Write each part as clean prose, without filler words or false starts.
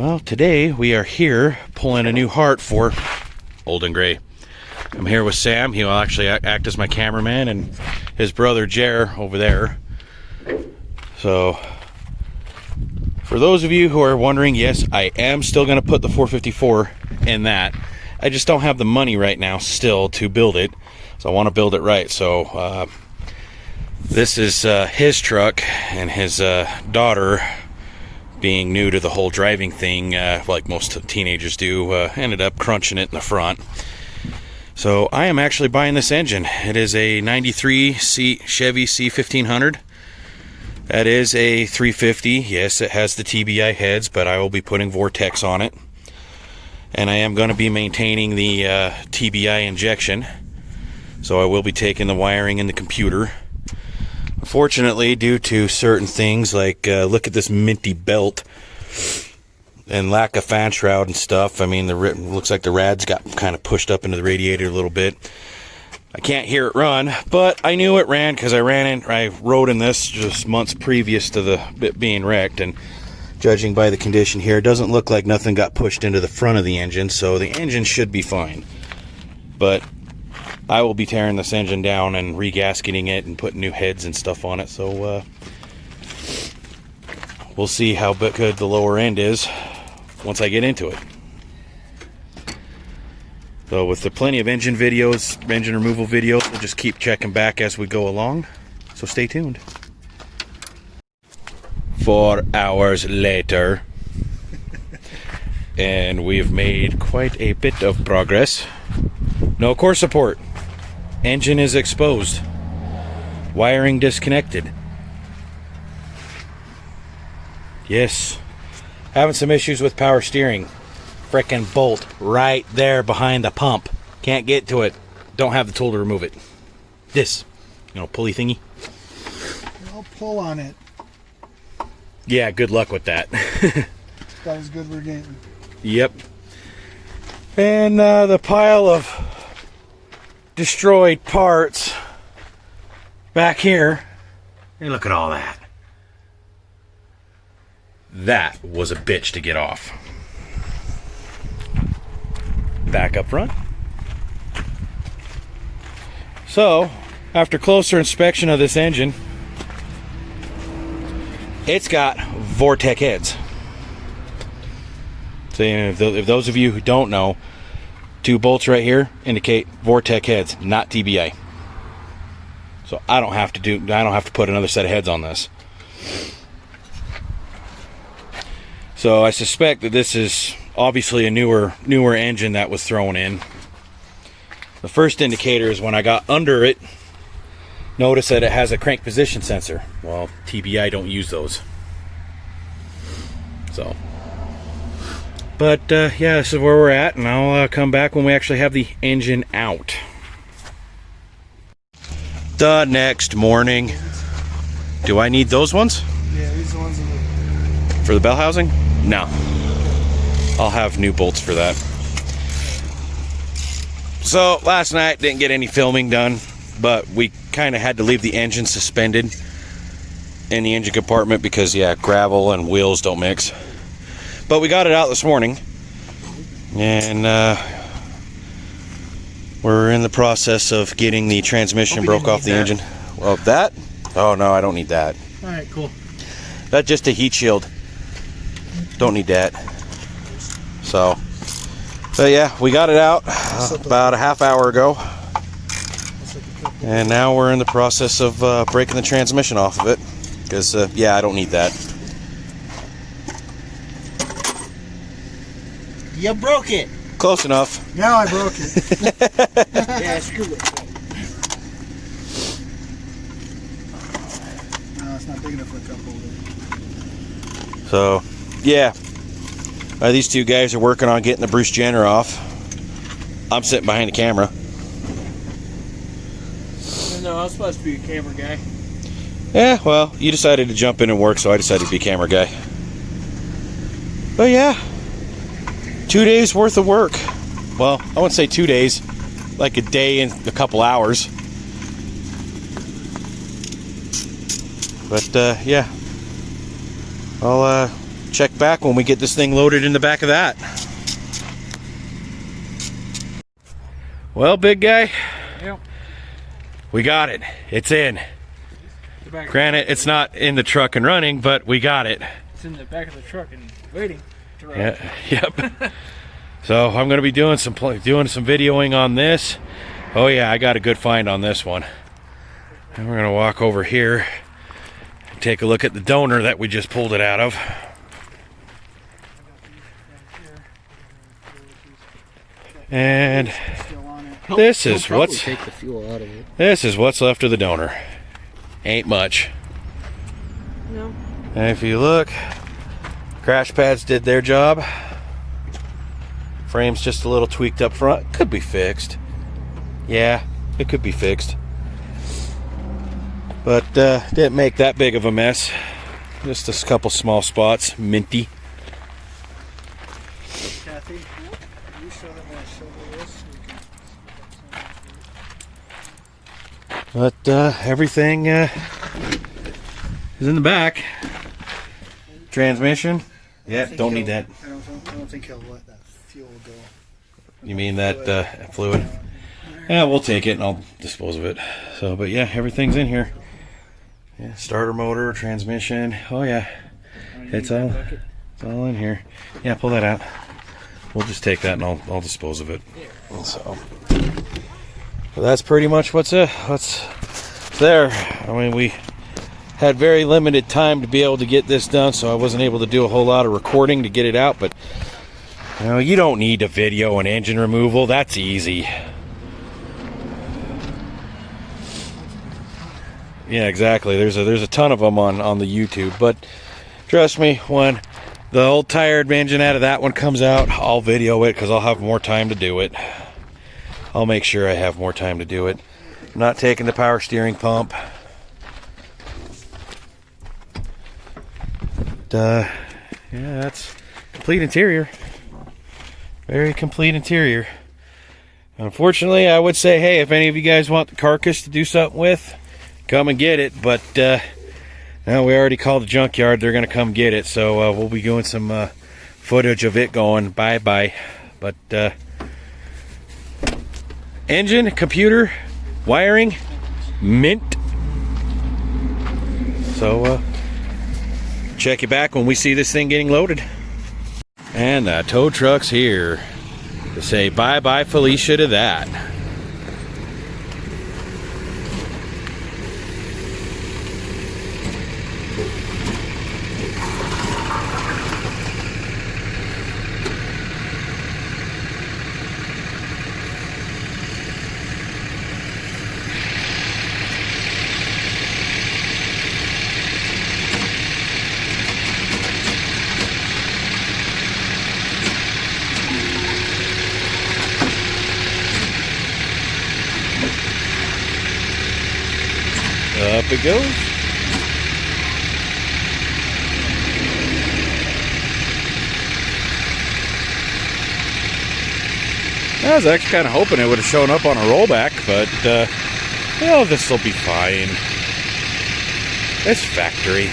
Well, today we are here pulling a new heart for Old and Gray. I'm here with Sam. He will actually act as my cameraman, and his brother Jer over there. So, for those of you who are wondering, yes, I am still going to put the 454 in that. I just don't have the money right now still to build it. So I want to build it right. So, this is his truck, and his daughter, being new to the whole driving thing, like most teenagers do, ended up crunching it in the front. So I am actually buying this engine. It is a 93 Chevy C1500. That is a 350. Yes, it has the TBI heads, but I will be putting vortex on it. And I am going to be maintaining the TBI injection. So I will be taking the wiring in the computer. Unfortunately, due to certain things like look at this minty belt and lack of fan shroud and stuff, I mean, looks like the rads got kind of pushed up into the radiator a little bit. I can't hear it run, but I knew it ran because I rode in this just months previous to the bit being wrecked, and judging by the condition here, it doesn't look like nothing got pushed into the front of the engine, so the engine should be fine. But I will be tearing this engine down and regasketing it and putting new heads and stuff on it, so we'll see how good the lower end is once I get into it. So with the plenty of engine videos, engine removal videos, we'll just keep checking back as we go along, so stay tuned. 4 hours later, and we've made quite a bit of progress. No core support. Engine is exposed. Wiring disconnected. Yes. Having some issues with power steering. Frickin' bolt right there behind the pump. Can't get to it. Don't have the tool to remove it. This, pulley thingy. I'll pull on it. Yeah, good luck with that. That was good we're getting. Yep. And the pile of destroyed parts back here. Hey, look at all that. That was a bitch to get off. Back up front. So, after closer inspection of this engine, it's got vortec heads. So, if those of you who don't know, 2 bolts right here indicate vortec heads, not TBI. So I don't have to put another set of heads on this. So I suspect that this is obviously a newer engine that was thrown in. The first indicator is when I got under it, notice that it has a crank position sensor. Well, TBI don't use those. So, but yeah, this is where we're at, and I'll come back when we actually have the engine out. The next morning. Do I need those ones? Yeah, these are the ones for the bell housing? No. I'll have new bolts for that. So last night didn't get any filming done, but we kind of had to leave the engine suspended in the engine compartment because, yeah, gravel and wheels don't mix. But we got it out this morning, and we're in the process of getting the transmission broke off the engine. Well, that? Oh no, I don't need that. All right, cool. That's just a heat shield. Don't need that. So yeah, we got it out about a half hour ago, and now we're in the process of breaking the transmission off of it because yeah, I don't need that. You broke it. Close enough. Now I broke it. Yeah, screw it. No, it's not big enough for a cup holder. So yeah, these two guys are working on getting the Bruce Jenner off. I'm sitting behind the camera. No, I was supposed to be a camera guy. Yeah, well, you decided to jump in and work, so I decided to be camera guy. But yeah, 2 days worth of work. Well, I wouldn't say 2 days, like a day and a couple hours. But yeah, I'll check back when we get this thing loaded in the back of that. Well, big guy, Yep. we got it. It's in. Granted, it's not in the truck and running, but we got it. It's in the back of the truck and waiting to run. Yeah, yep. So I'm going to be doing some videoing on this. Oh yeah, I got a good find on this one. And we're going to walk over here and take a look at the donor that we just pulled it out of. And Still on it. this He'll is probably what's take the fuel out of it. this is what's left of the donor. Ain't much. No. And if you look, crash pads did their job. Frame's just a little tweaked up front. Could be fixed. Yeah, it could be fixed. But didn't make that big of a mess. Just a couple small spots, minty. Kathy, you show them how to shovel this. But everything is in the back. Transmission. Yeah, don't need that. I don't think he'll let that fuel go. You mean that fluid? Yeah, we'll take it and I'll dispose of it. So, but yeah, everything's in here. Yeah, starter motor, transmission. Oh yeah, it's all in here. Yeah, pull that out. We'll just take that and I'll dispose of it. So that's pretty much what's there. I mean, we had very limited time to be able to get this done, so I wasn't able to do a whole lot of recording to get it out. But you know, you don't need a video and engine removal. That's easy. Yeah, exactly. There's a ton of them on the YouTube, but trust me, when the old tired engine out of that one comes out, I'll video it because I'll have more time to do it. I'll make sure I have more time to do it. I'm not taking the power steering pump. But, yeah, that's complete interior. Very complete interior. Unfortunately, I would say, hey, if any of you guys want the carcass to do something with, come and get it. But now we already called the junkyard. They're going to come get it. So we'll be doing some footage of it going bye-bye. But engine, computer, wiring, mint. So check you back when we see this thing getting loaded. And the tow truck's here to say bye-bye Felicia to that. Up it goes. I was actually kind of hoping it would have shown up on a rollback, but well, this will be fine. It's factory.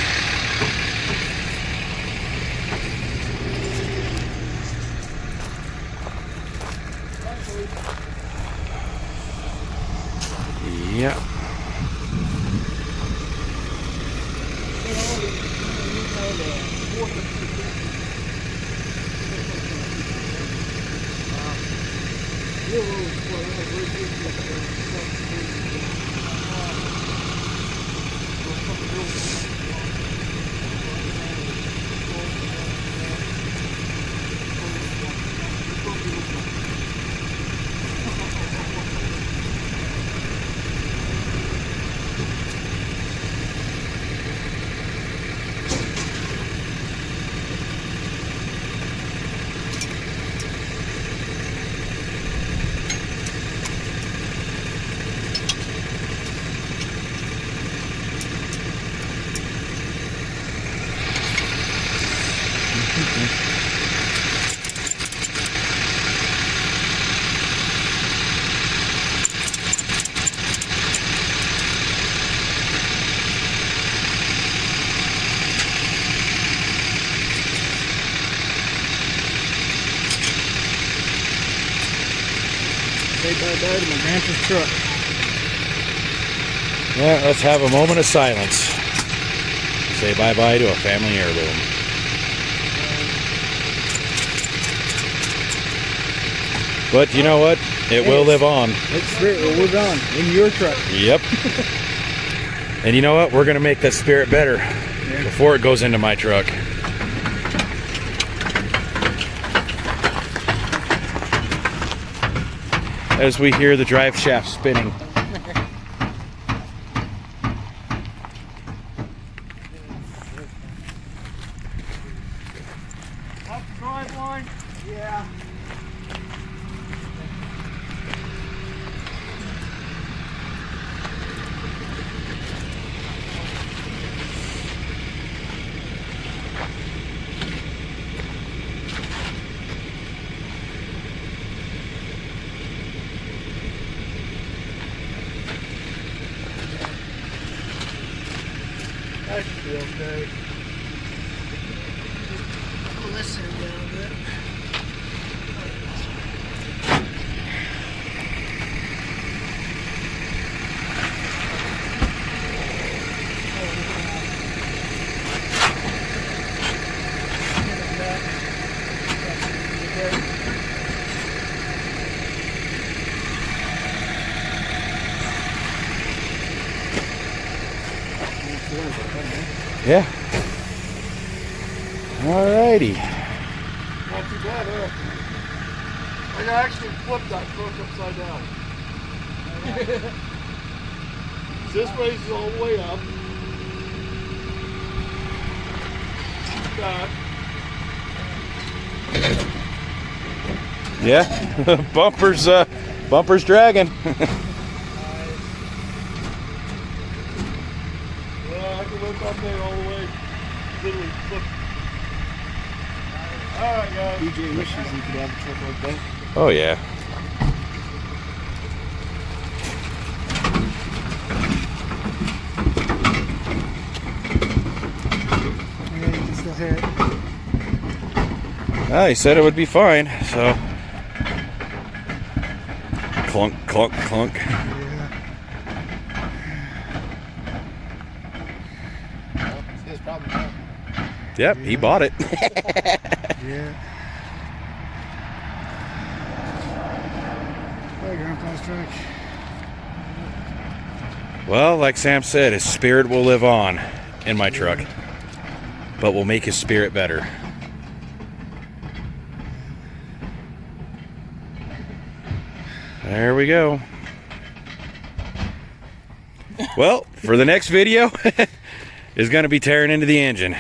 Yeah. Say bye-bye to my grandpa's truck. Yeah, let's have a moment of silence. Say bye-bye to a family heirloom. But you know what? It will live on. It's we're gone in your truck. Yep. And you know what? We're going to make that Spirit better before it goes into my truck. As we hear the drive shaft spinning. Up the drive line? Yeah. That should be okay. Listen down a bit. Yeah. Alrighty. Not too bad, huh? I can actually flip that truck upside down. This way's all the way up. Back. Yeah. Bumper's dragging. Yeah, I can lift up there all the way. Literally flip. Alright, guys. DJ wishes he could have a truck like that. Oh yeah. Yeah, you can still hear it. Ah, he said it would be fine, so. Clunk, clunk, clunk. Yeah. Well, it's his problem now. Yep, he bought it. Yeah. Hey, Grandpa's truck. Well, like Sam said, his spirit will live on in my truck, but we'll make his spirit better. There we go. Well, for the next video, is going to be tearing into the engine.